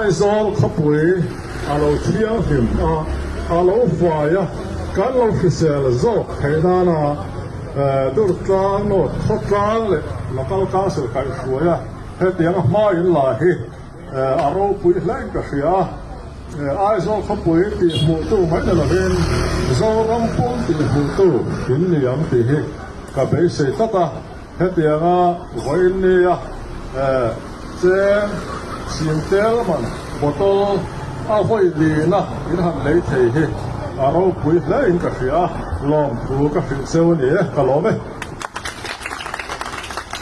ai zol khapui alo thiang him alo faya kan lo fisel zo khaidana dur tlang no thotlang le local council kai shuaya he tiang ma in la hi aro pui lai ka hria ai zol khapui ti mu tu mai la ben zo ram pum ti mu tu in liang ti hi ka be se tata he tianga voin ni ya che sim tel man botol a hoi li na in han lei thei hi aro pui lai in ka hria lom tu ka hri seu ni ka lo me